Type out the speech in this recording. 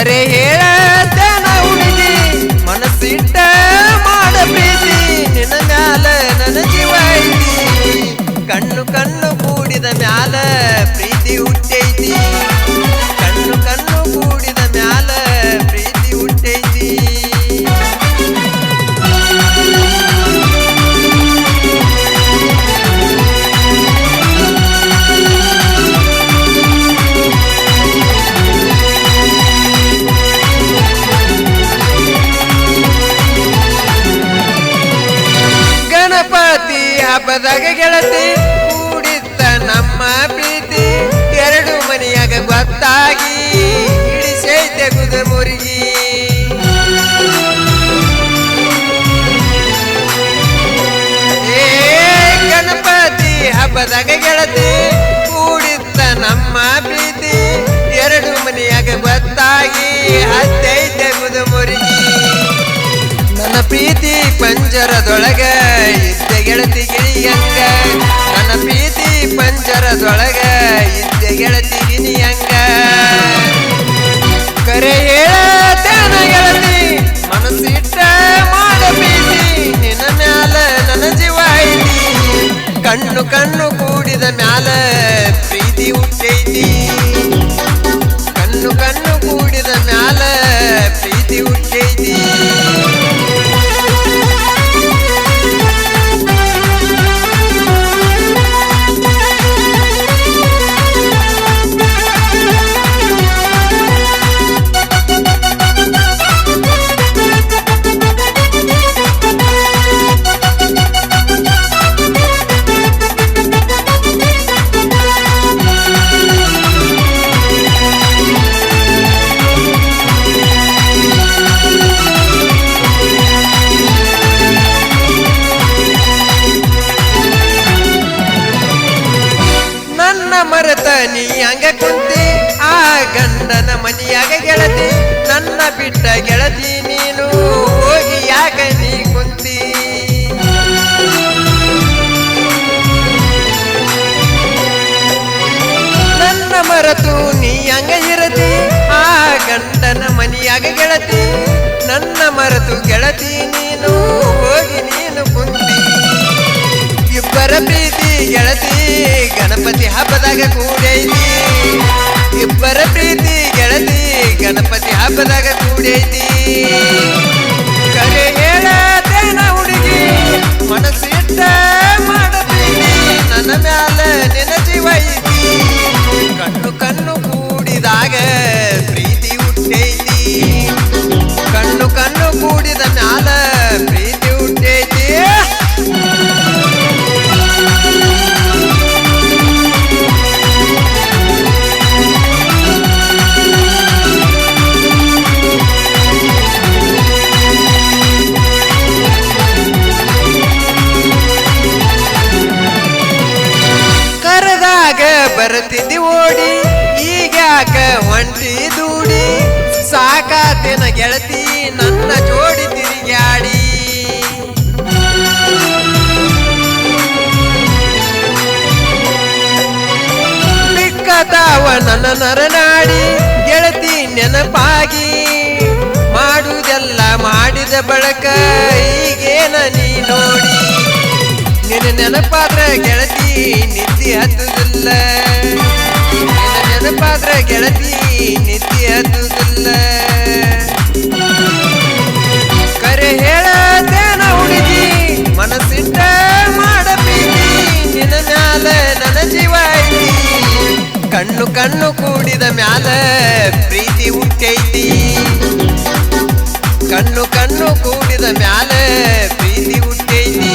ಕರೆ ಹೇಳತನ ಹುಡುಗಿ ಮನಸ್ಸಿಟ್ಟ ಮಾಡ ಪ್ರೀತಿ ನಿನ್ನ ಮ್ಯಾಲ ನನ್ನ ಜೀವ ಐತಿ ಕಣ್ಣು ಕಣ್ಣು ಕೂಡಿದ ಮ್ಯಾಲ ಪ್ರೀತಿ ಹುಟ್ಟೈತಿ ಕಣ್ಣು ಕಣ್ಣು ಕೂಡಿದ ಮ್ಯಾಲ ಪ್ರೀತಿ ಹುಟ್ಟೈತಿ ಗಣಪತಿ ಹಬ್ಬದಾಗ ಗೆಳತಿ ಕೂಡಿದ್ದ ನಮ್ಮ ಪ್ರೀತಿ ಎರಡು ಮನೆಯಾಗ ಗೊತ್ತಾಗಿ ಹಿಡಿಸೈತೆ ಕುದುಮುರುಗಿ ಏ ಗಣಪತಿ ಹಬ್ಬದಾಗ ಗೆಳತಿ ಕೂಡಿದ್ದ ನಮ್ಮ ಪ್ರೀತಿ ಎರಡು ಮನೆಯಾಗ ಗೊತ್ತಾಗಿ ಹತ್ತೈತೆ ಕುದುಮುರುಗಿ ನನ್ನ ಪ್ರೀತಿ ಪಂಜರದೊಳಗ ಇದ್ದ ಗೆಳತಿ ಗಿಣಿಯಂಗ ನನ್ನ ಪ್ರೀತಿ ಪಂಜರದೊಳಗ ಇದ್ದ ಗೆಳತಿ ಗಿಣಿಯಂಗ ಕರೆ ಹೇಳತನ ಗೆಳತಿ ಮನಸ್ಸಿಟ್ಟ ಮಾಡ ಪ್ರೀತಿ ನಿನ್ನ ಮ್ಯಾಲ ನನ್ನ ಜೀವ ಐತಿ ಕಣ್ಣು ಕಣ್ಣು ಕೂಡಿದ ಮ್ಯಾಲ ಪ್ರೀತಿ ಹುಟ್ಟೈತಿ ಕಣ್ಣು ಕಣ್ಣು ಕೂಡಿದ ಮ್ಯಾಲ ಪ್ರೀತಿ ಹುಟ್ಟೈತಿ ಮರತ ನೀ ಹಂಗ ಕುಂತಿ ಆ ಗಂಡನ ಮನಿಯಾಗ ಗೆಳತಿ ನನ್ನ ಬಿಟ್ಟ ಗೆಳತಿ ನೀನು ಹೋಗಿ ಯಾಕ ನೀ ಕುಂತಿ ನನ್ನ ಮರತು ನೀ ಹಂಗ ಇರತಿ ಆ ಗಂಡನ ಮನಿಯಾಗ ಗೆಳತಿ ನನ್ನ ಮರತು ಗೆಳತಿ ನೀನು ಹೋಗಿ ನೀನು ಕುಂತಿ ಇಬ್ಬರ ಪ್ರೀತಿ ಗೆಳತಿ ಗಣಪತಿ ಹಬ್ಬದಾಗ ಕೂಡೈತಿ ಇಬ್ಬರ ಪ್ರೀತಿ ಗೆಳತಿ ಗಣಪತಿ ಹಬ್ಬದಾಗ ಕೂಡೈತಿ ಕರೆ ಹೇಳತನ ಹುಡುಗಿ ಮನಸ್ಸಿಟ್ಟ ಮಾಡ ಪ್ರೀತಿ ನನ್ನ ಮ್ಯಾಲ ನಿನ್ನ ಜೀವ ಐತಿ ಕಣ್ಣು ಕಣ್ಣು ಕೂಡಿದಾಗ ಪ್ರೀತಿ ಹುಟ್ಟೈತಿ ಕಣ್ಣು ಕಣ್ಣು ಕೂಡಿದ ಮ್ಯಾಲ ಪ್ರೀತಿ ಹುಟ್ಟೈತಿ ಬರ್ತಿದ್ದಿ ಓಡಿ ಈಗ್ಯಾಕ ಹೊಂಟಿ ದೂಡಿ ಸಾಕಾತೇನ ಗೆಳತಿ ನನ್ನ ಜೋಡಿ ತಿರುಗಾಡಿ ಬಿಕ್ಕತಾವ ನನ್ನ ನರನಾಡಿ ಗೆಳತಿ ನೆನಪಾಗಿ ಮಾಡುವುದೆಲ್ಲ ಮಾಡಿದ ಬಳಕ ಈಗೇನ ನೀ ನೋಡಿ ನಿನ್ನ ನೆನಪಾದ್ರ ಗೆಳತಿ ನಿದ್ದೆ ಹತ್ತುದಿಲ್ಲ ನಿನ್ನ ನೆನಪಾದ್ರ ಗೆಳತಿ ನಿದ್ದೆ ಹತ್ತುದಿಲ್ಲ ಕರೆ ಹೇಳತನ ಹುಡುಗಿ ಮನಸ್ಸಿಟ್ಟ ಮಾಡ ಪ್ರೀತಿ ನಿನ್ನ ಮ್ಯಾಲ ನನ್ನ ಜೀವ ಐತಿ ಕಣ್ಣು ಕಣ್ಣು ಕೂಡಿದ ಮ್ಯಾಲ ಪ್ರೀತಿ ಹುಟ್ಟೈತಿ ಕಣ್ಣು ಕಣ್ಣು ಕೂಡಿದ ಮ್ಯಾಲ ಪ್ರೀತಿ ಹುಟ್ಟೈತಿ